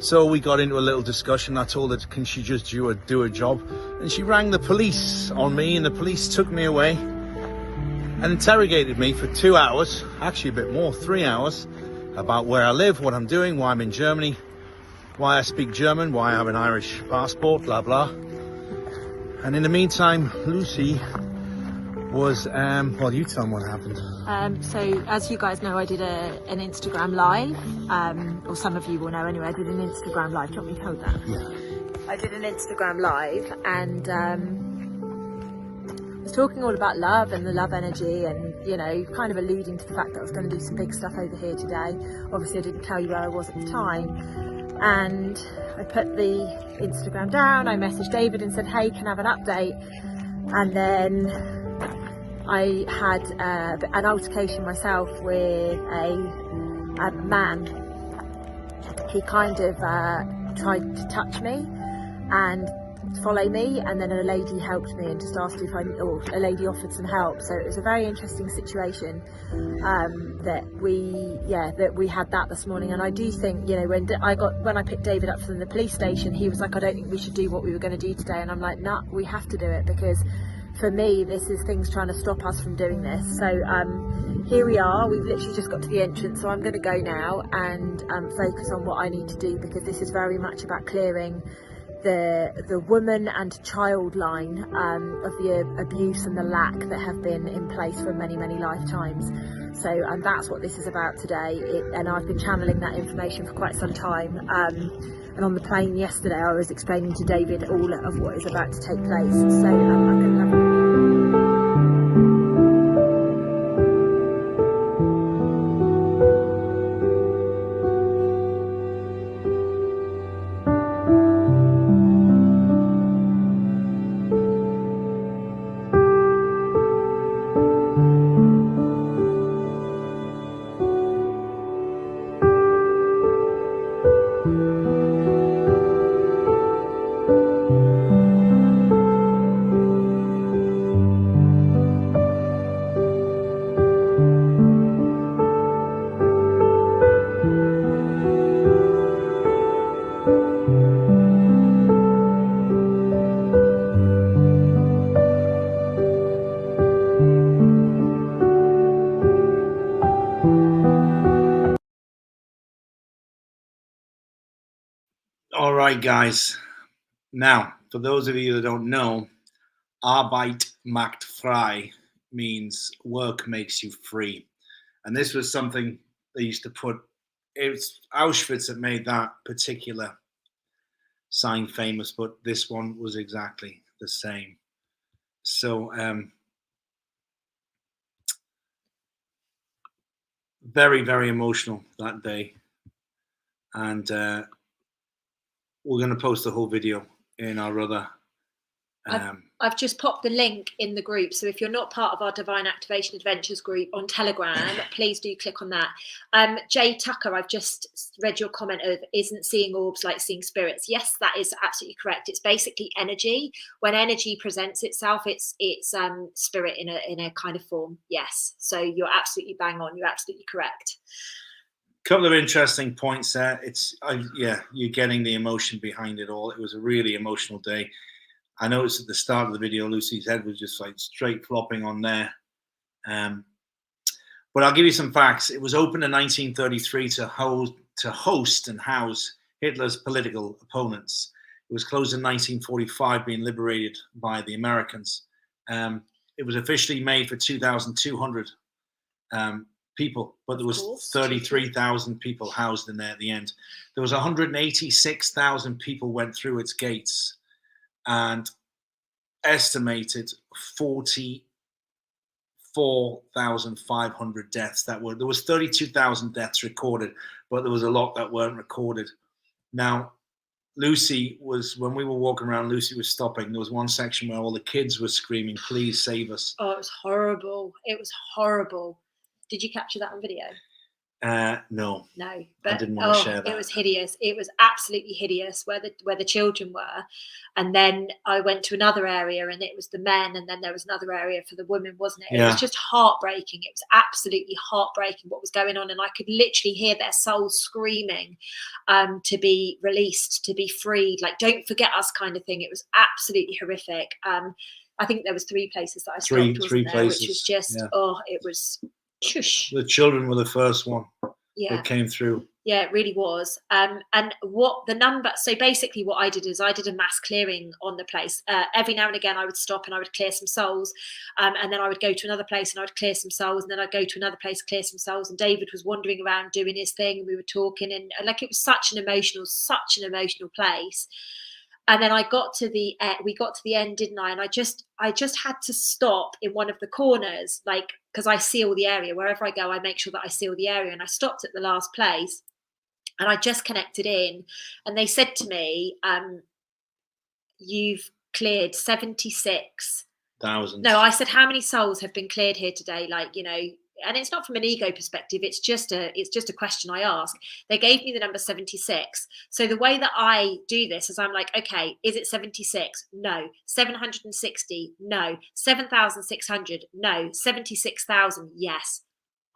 So we got into a little discussion. I told her, can she just do a job? And she rang the police on me, and the police took me away and interrogated me for 2 hours, actually a bit more, 3 hours, about where I live, what I'm doing, why I'm in Germany, why I speak German, why I have an Irish passport, blah, blah. And in the meantime, Lucy was, well, you tell them what happened. So, as you guys know, I did an Instagram live, or some of you will know anyway, I did an Instagram live. Do you want me to hold that? Yeah. I did an Instagram live, and I was talking all about love and the love energy, and, you know, kind of alluding to the fact that I was going to do some big stuff over here today. Obviously, I didn't tell you where I was at the time. And I put the Instagram down, I messaged David and said, hey, can I have an update? And then I had an altercation myself with a man. he kind of tried to touch me and follow me, and then a lady helped me and just asked if a lady offered some help. So it was a very interesting situation that we had that this morning. And I do think, you know, when I picked David up from the police station, he was like, I don't think we should do what we were going to do today, and I'm like, nah, we have to do it, because for me this is things trying to stop us from doing this. So here we are, we've literally just got to the entrance, so I'm going to go now and focus on what I need to do, because this is very much about clearing the woman and child line of the abuse and the lack that have been in place for many lifetimes. So that's what this is about today, and I've been channeling that information for quite some time, and on the plane yesterday I was explaining to David all of what is about to take place. So I'm going to have All right, guys. Now, for those of you that don't know, Arbeit macht frei means work makes you free. And this was something they used to put, it was Auschwitz that made that particular sign famous, but this one was exactly the same. So, very emotional that day. And we're going to post the whole video in our other I've just popped the link in the group, so if you're not part of our Divine Activation Adventures group on Telegram, please do click on that. Jay Tucker, I've just read your comment of isn't seeing orbs like seeing spirits. Yes, that is absolutely correct. It's basically energy. When energy presents itself, it's spirit in a kind of form. Yes, so you're absolutely bang on. You're absolutely correct. Couple of interesting points there. You're getting the emotion behind it all. It was a really emotional day. I noticed at the start of the video, Lucy's head was just like straight flopping on there. But I'll give you some facts. It was opened in 1933 to host and house Hitler's political opponents. It was closed in 1945, being liberated by the Americans. It was officially made for 2,200 people, but there was 33,000 people housed in there at the end. There was 186,000 people went through its gates, and estimated 44,500 deaths. There was 32,000 deaths recorded, but there was a lot that weren't recorded. Now, Lucy was, when we were walking around, Lucy was stopping. There was one section where all the kids were screaming, "Please save us." Oh, it was horrible. It was horrible. Did you capture that on video? No, but I didn't want to share that. It was hideous. It was absolutely hideous where the children were. And then I went to another area and it was the men, and then there was another area for the women, wasn't it? Yeah. It was just heartbreaking. It was absolutely heartbreaking what was going on, and I could literally hear their souls screaming to be released, to be freed, like don't forget us kind of thing. It was absolutely horrific. I think there was 3 places that I stopped, three places, which was just it was shush. The children were the first one that came through. Yeah, it really was. And what the number, so basically what I did is I did a mass clearing on the place. Every now and again I would stop and I would clear some souls, and then I would go to another place and I would clear some souls, and then I'd go to another place, clear some souls, and David was wandering around doing his thing, and we were talking, and like it was such an emotional place. And then we got to the end, didn't I? And I just had to stop in one of the corners, like, because I seal the area. Wherever I go, I make sure that I seal the area. And I stopped at the last place and I just connected in. And they said to me, you've cleared 76,000. No, I said, how many souls have been cleared here today? Like, you know, and it's not from an ego perspective, it's just a question I ask. They gave me the number 76. So the way that I do this is I'm like, okay, is it 76? No. 760? No. 7,600? No. 76,000? Yes.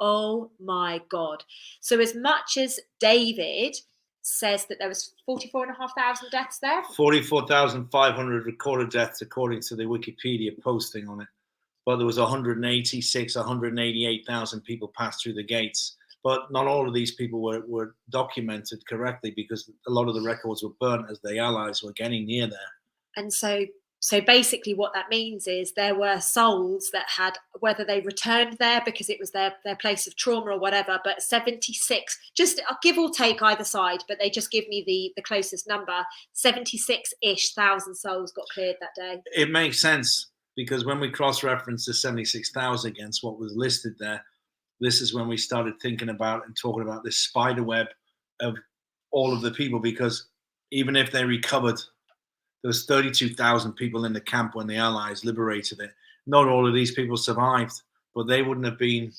Oh my God. So as much as David says that there was 44,500 deaths there. 44,500 recorded deaths according to the Wikipedia posting on it. But there was 188,000 people passed through the gates. But not all of these people were documented correctly because a lot of the records were burnt as the Allies were getting near there. And so basically what that means is there were souls that had, whether they returned there because it was their place of trauma or whatever, but 76, just I'll give or take either side, but they just give me the closest number, 76-ish thousand souls got cleared that day. It makes sense because when we cross-reference the 76,000 against what was listed there, this is when we started thinking about and talking about this spider web of all of the people, because even if they recovered, there was 32,000 people in the camp when the Allies liberated it. Not all of these people survived, but they wouldn't have been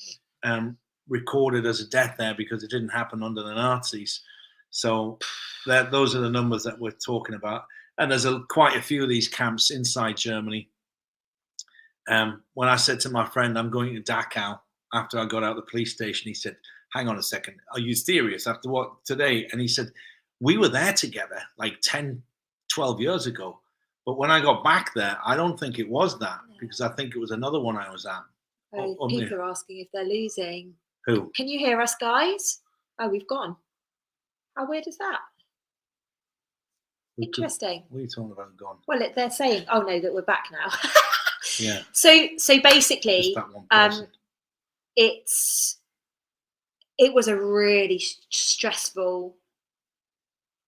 recorded as a death there because it didn't happen under the Nazis. So those are the numbers that we're talking about. And there's quite a few of these camps inside Germany. When I said to my friend, I'm going to Dachau, after I got out of the police station, he said, hang on a second, are you serious? After what, today? And he said, we were there together like 10, 12 years ago. But when I got back there, I don't think it was that, because I think it was another one I was at. Oh, people are asking if they're losing. Who? Can you hear us, guys? Oh, we've gone. How weird is that? Interesting. What are you talking about gone? Well, they're saying, oh no, that we're back now. Yeah. So basically, it was a really stressful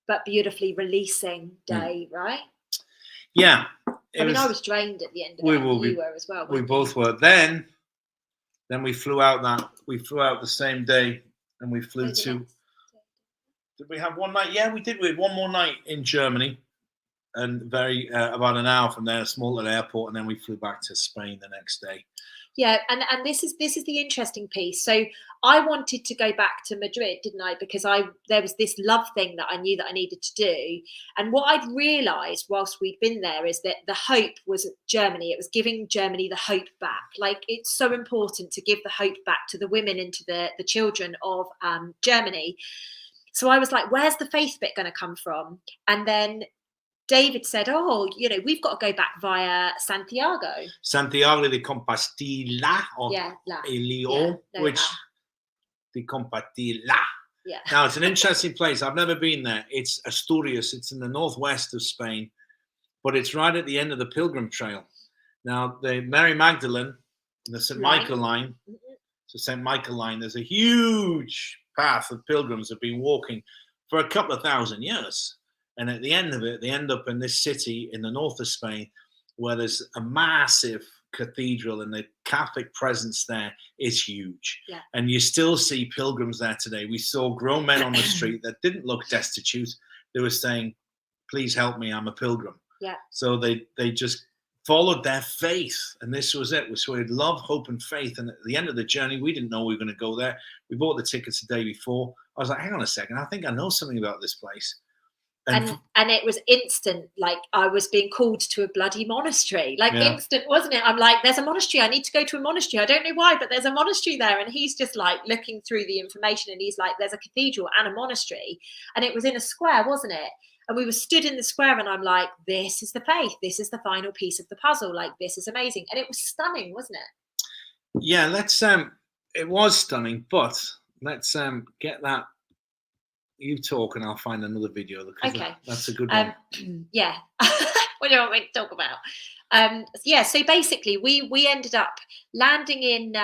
but beautifully releasing day, right? Yeah. I mean, I was drained at the end of it. You were as well. We both were. Then we flew out the same day, and we flew to. Did we have one night? Yeah, we did. We had one more night in Germany, and about an hour from there, a small little airport, and then we flew back to Spain the next day. Yeah, and this is the interesting piece. So I wanted to go back to Madrid, didn't I? Because there was this love thing that I knew that I needed to do. And what I'd realised whilst we'd been there is that the hope was Germany. It was giving Germany the hope back. Like, it's so important to give the hope back to the women and to the children of Germany. So I was like, where's the faith bit going to come from? And then David said, oh, we've got to go back via Santiago. Santiago de Compostela, or de Compostela. Yeah. Now, it's an interesting place. I've never been there. It's Asturias. It's in the northwest of Spain, but it's right at the end of the Pilgrim Trail. Now, the Mary Magdalene, the St. Michael line, so St. Michael line, there's a huge path of pilgrims have been walking for a couple of thousand years. And at the end of it, they end up in this city in the north of Spain where there's a massive cathedral, and the Catholic presence there is huge. Yeah. And you still see pilgrims there today. We saw grown men on the street that didn't look destitute. They were saying, please help me, I'm a pilgrim. Yeah. So they just followed their faith, and this was it. So we had love, hope, and faith. And at the end of the journey, we didn't know we were going to go there. We bought the tickets the day before. I was like, hang on a second, I think I know something about this place. And it was instant, like I was being called to a bloody monastery, instant, wasn't it? I'm like, there's a monastery, I need to go to a monastery. I don't know why, but there's a monastery there. And he's just like looking through the information, and he's like, there's a cathedral and a monastery. And it was in a square, wasn't it? And we were stood in the square, and I'm like, this is the faith. This is the final piece of the puzzle. Like, this is amazing. And it was stunning, wasn't it? Yeah, it was stunning, but let's get that. You talk and I'll find another video. Okay. That's a good one. Yeah. What do you want me to talk about? So basically we ended up landing in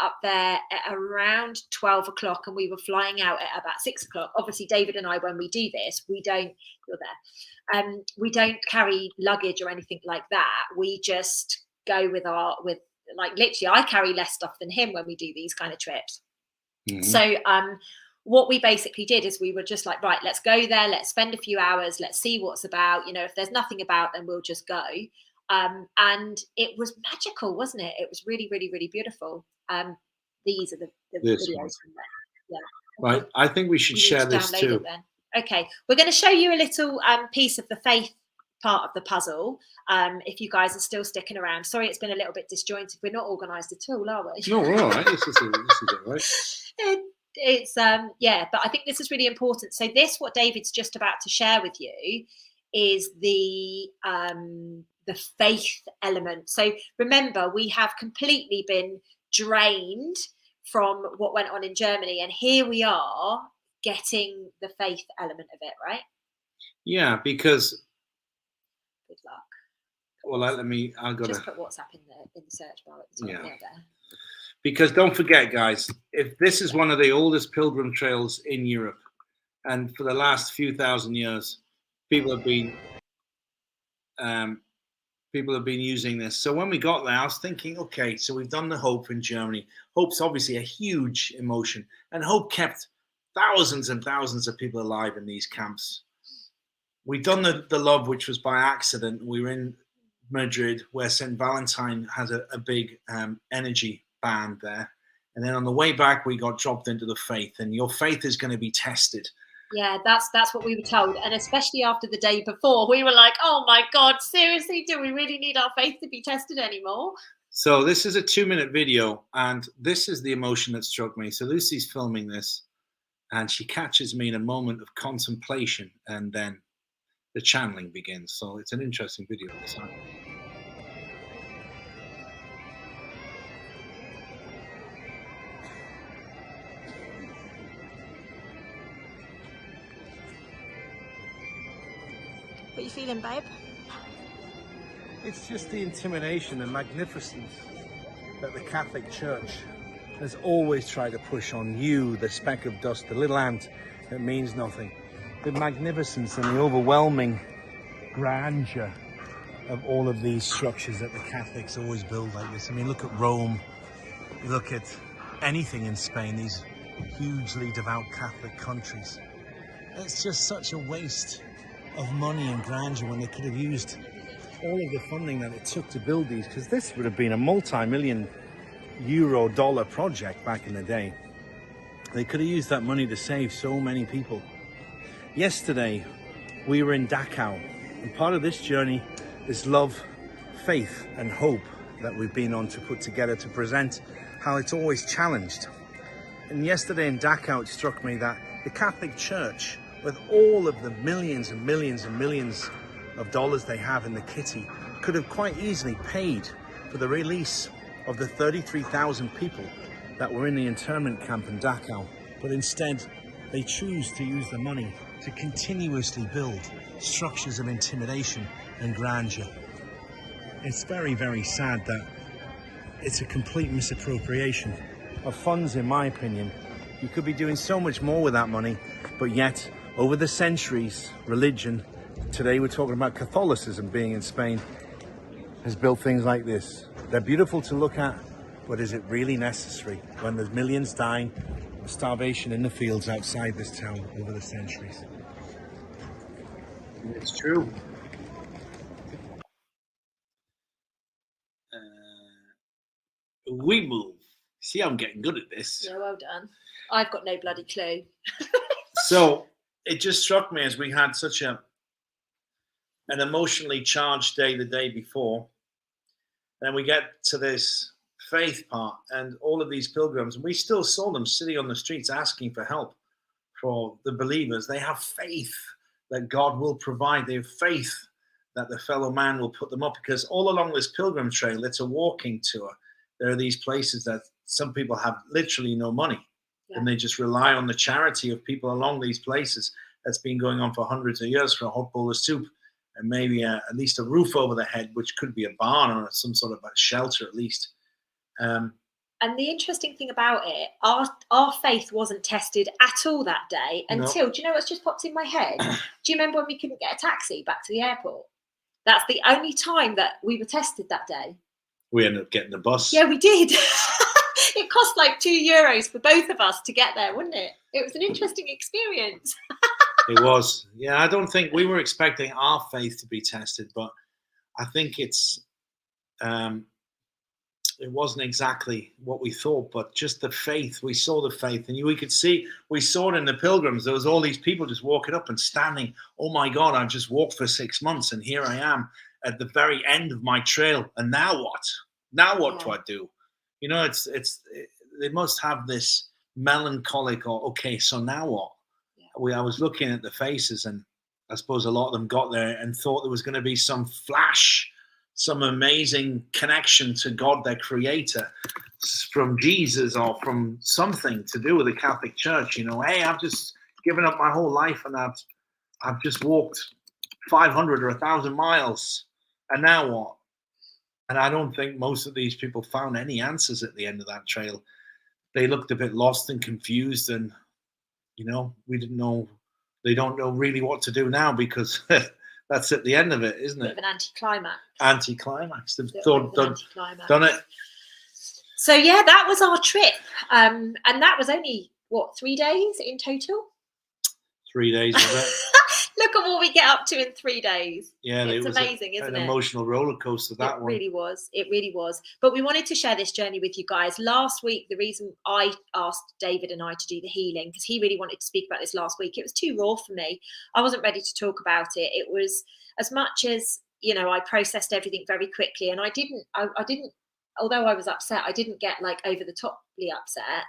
up there at around 12 o'clock, and we were flying out at about 6 o'clock. Obviously, David and I, when we do this, we don't carry luggage or anything like that. We just go with literally, I carry less stuff than him when we do these kind of trips. Mm-hmm. So what we basically did is we were just like, right, let's go there. Let's spend a few hours. Let's see what's about. If there's nothing about, then we'll just go. And it was magical, wasn't it? It was really, really, really beautiful. these are the This videos one. from there. Yeah. Right. I think we should You need share to this download too. it then. Okay, we're going to show you a little piece of the faith part of the puzzle. If you guys are still sticking around, sorry, it's been a little bit disjointed. We're not organised at all, are we? No, we're all right. This is all right. It's yeah, but I think this is really important. So this, what David's just about to share with you, is the faith element. So remember, we have completely been drained from what went on in Germany, and here we are getting the faith element of it, right? Yeah, because Good luck. well, I'll go Just to put WhatsApp in the search bar at the top. Yeah. There. Because don't forget, guys, if this is one of the oldest pilgrim trails in Europe, and for the last few thousand years, people have been using this. So when we got there, I was thinking, okay, so we've done the Hope in Germany. Hope's obviously a huge emotion, and Hope kept thousands and thousands of people alive in these camps. We've done the Love, which was by accident. We were in Madrid, where St. Valentine has a big energy band there. And then on the way back, we got dropped into the faith, and your faith is going to be tested. Yeah, that's what we were told. And especially after the day before, we were like, oh my God, seriously, do we really need our faith to be tested anymore? So this is a 2-minute video, and this is the emotion that struck me. So Lucy's filming this, and she catches me in a moment of contemplation, and then the channeling begins. So it's an interesting video. What are you feeling, babe? It's just the intimidation and magnificence that the Catholic Church has always tried to push on you, the speck of dust, the little ant that means nothing. The magnificence and the overwhelming grandeur of all of these structures that the Catholics always build like this. I mean, look at Rome, look at anything in Spain, these hugely devout Catholic countries. It's just such a waste of money and grandeur when they could have used all of the funding that it took to build these, because this would have been a multi-million euro dollar project back in the day. They could have used that money to save so many people. Yesterday we were in Dachau, and part of this journey is love, faith and hope that we've been on to put together to present how it's always challenged. And yesterday in Dachau, it struck me that the Catholic Church, with all of the millions and millions and millions of dollars they have in the kitty, could have quite easily paid for the release of the 33,000 people that were in the internment camp in Dachau. But instead, they choose to use the money to continuously build structures of intimidation and grandeur. It's very, very sad that it's a complete misappropriation of funds, in my opinion. You could be doing so much more with that money, but yet, over the centuries, religion, today we're talking about Catholicism being in Spain, has built things like this. They're beautiful to look at, but is it really necessary when there's millions dying of starvation in the fields outside this town over the centuries? It's true. We move. See, I'm getting good at this. Yeah, well done. I've got no bloody clue. So it just struck me as we had such an emotionally charged day the day before. Then we get to this faith part and all of these pilgrims, and we still saw them sitting on the streets asking for help for the believers. They have faith that God will provide. They have faith that the fellow man will put them up, because all along this pilgrim trail, it's a walking tour. There are these places that some people have literally no money, and they just rely on the charity of people along these places that's been going on for hundreds of years, for a hot bowl of soup and maybe at least a roof over the head, which could be a barn or some sort of a shelter at least. And the interesting thing about it, our faith wasn't tested at all that day until, do you know what's just popped in my head? Do you remember when we couldn't get a taxi back to the airport? That's the only time that we were tested that day. We ended up getting the bus. Yeah, we did. It cost like €2 for both of us to get there, wouldn't it? It was an interesting experience. It was. Yeah, I don't think we were expecting our faith to be tested, but I think it's it wasn't exactly what we thought, but just the faith. We saw the faith, and we saw it in the pilgrims. There was all these people just walking up and standing. Oh my God, I just walked for 6 months, and here I am at the very end of my trail. And now what? Now what do I do? You know, they must have this melancholic, or okay, so now what? I was looking at the faces, and I suppose a lot of them got there and thought there was going to be some flash, some amazing connection to God, their creator, from Jesus or from something to do with the Catholic Church. You know, hey, I've just given up my whole life, and I've just walked 500 or 1,000 miles, and now what? And I don't think most of these people found any answers at the end of that trail. They looked a bit lost and confused, and you know, we didn't know. They don't know really what to do now, because that's at the end of it, isn't it? Bit of an anticlimax. Anticlimax. They've done it. So yeah, that was our trip, and that was only what, 3 days in total? 3 days of it. Look at what we get up to in 3 days. Yeah, it's amazing, isn't it? An emotional roller coaster, that one. It really was. It really was. But we wanted to share this journey with you guys. Last week, the reason I asked David and I to do the healing, because he really wanted to speak about this last week, it was too raw for me. I wasn't ready to talk about it. It was, as much as, you know, I processed everything very quickly, and I didn't, although I was upset, I didn't get like over the toply upset.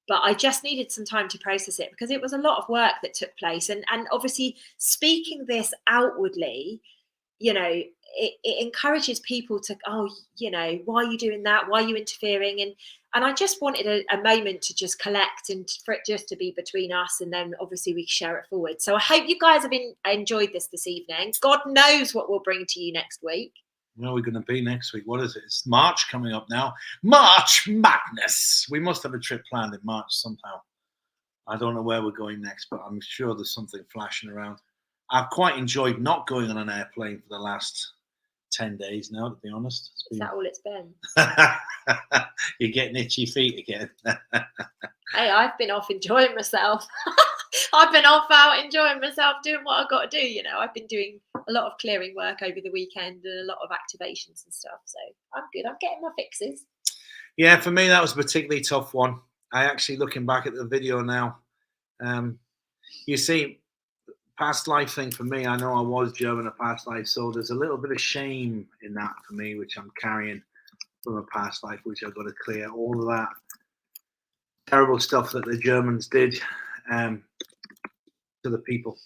But I just needed some time to process it, because it was a lot of work that took place. And obviously speaking this outwardly, you know, it encourages people to, oh, you know, why are you doing that? Why are you interfering? And I just wanted a moment to just collect, and for it just to be between us, and then obviously we share it forward. So I hope you guys have enjoyed this evening. God knows what we'll bring to you next week. Where are we going to be next week? What is it? It's March coming up now. March Madness. We must have a trip planned in March somehow. I don't know where we're going next, but I'm sure there's something flashing around. I've quite enjoyed not going on an airplane for the last 10 days now, to be honest. Is that all it's been? You're getting itchy feet again. Hey, I've been off enjoying myself. I've been off out enjoying myself, doing what I've got to do. You know, I've been doing a lot of clearing work over the weekend and a lot of activations and stuff. So I'm good. I'm getting my fixes. Yeah, for me, that was a particularly tough one. I actually, looking back at the video now, you see, past life thing for me, I know I was German a past life, so there's a little bit of shame in that for me, which I'm carrying from a past life, which I've got to clear. All of that terrible stuff that the Germans did to the people.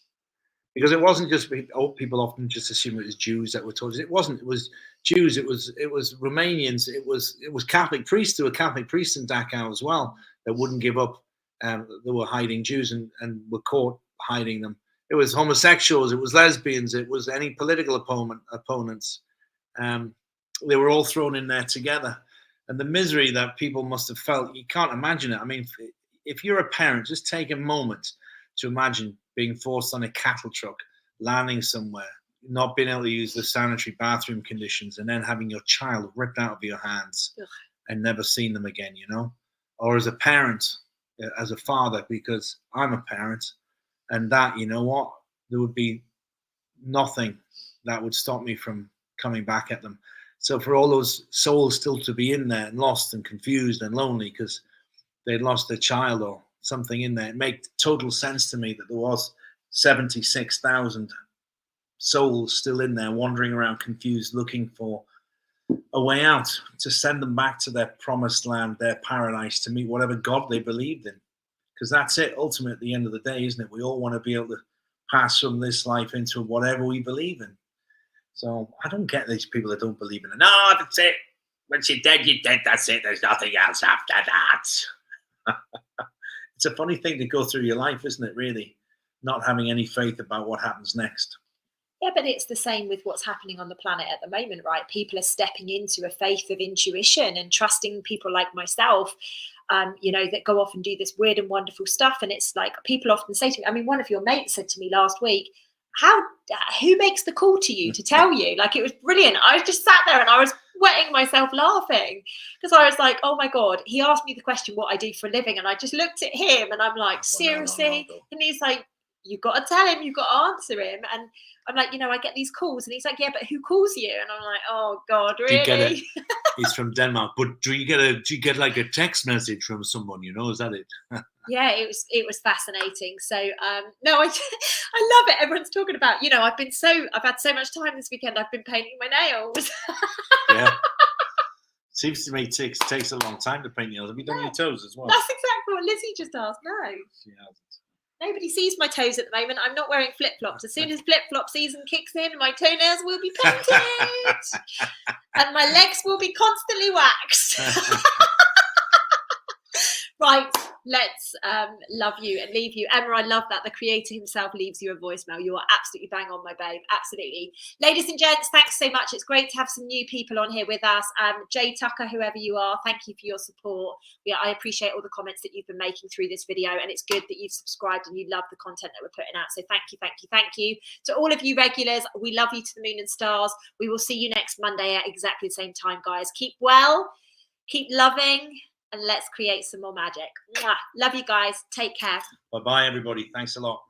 Because it wasn't just people often just assume it was Jews that were tortured. It wasn't. It was Jews. It was Romanians. It was Catholic priests. There were Catholic priests in Dachau as well that wouldn't give up. They were hiding Jews and were caught hiding them. It was homosexuals. It was lesbians. It was any political opponents. They were all thrown in there together. And the misery that people must have felt, you can't imagine it. I mean, if you're a parent, just take a moment to imagine being forced on a cattle truck, landing somewhere, not being able to use the sanitary bathroom conditions, and then having your child ripped out of your hands and never seen them again, you know? Or as a parent, as a father, because I'm a parent, and that, you know what? There would be nothing that would stop me from coming back at them. So for all those souls still to be in there and lost and confused and lonely because they'd lost their child or something in there, it made total sense to me that there was 76,000 souls still in there wandering around confused, looking for a way out, to send them back to their promised land, their paradise, to meet whatever God they believed in. Because that's it, ultimately, at the end of the day, isn't it? We all want to be able to pass from this life into whatever we believe in. So I don't get these people that don't believe in it. No, that's it. Once you're dead, that's it. There's nothing else after that. It's a funny thing to go through your life, isn't it, really? Not having any faith about what happens next. Yeah, but it's the same with what's happening on the planet at the moment, right? People are stepping into a faith of intuition and trusting people like myself, you know, that go off and do this weird and wonderful stuff. And it's like, people often say to me, I mean, one of your mates said to me last week, who makes the call to you to tell you? Like, it was brilliant. I just sat there and I was wetting myself laughing because I was like, oh my God, he asked me the question what I do for a living. And I just looked at him and I'm like, seriously? No. And he's like, you've got to tell him, you've got to answer him. And I'm like, you know, I get these calls, and he's like, yeah, but who calls you? And I'm like, oh God, really? Do you get it? He's from Denmark, but do you get like a text message from someone? You know, is that it? Yeah, it was fascinating. So no, I love it. Everyone's talking about, you know, I've had so much time this weekend. I've been painting my nails. Yeah. Seems to me it takes a long time to paint nails. Have you done your toes as well? That's exactly what Lizzie just asked. No. She hasn't. Nobody sees my toes at the moment. I'm not wearing flip-flops. As soon as flip-flop season kicks in, my toenails will be painted. And my legs will be constantly waxed. Right, let's love you and leave you. Emma, I love that. The creator himself leaves you a voicemail. You are absolutely bang on, my babe. Absolutely. Ladies and gents, thanks so much. It's great to have some new people on here with us. Jay Tucker, whoever you are, thank you for your support. Yeah, I appreciate all the comments that you've been making through this video, and it's good that you've subscribed and you love the content that we're putting out. So thank you, thank you, thank you. To all of you regulars, we love you to the moon and stars. We will see you next Monday at exactly the same time, guys. Keep well, keep loving, and let's create some more magic. Mwah. Love you guys. Take care. Bye-bye, everybody. Thanks a lot.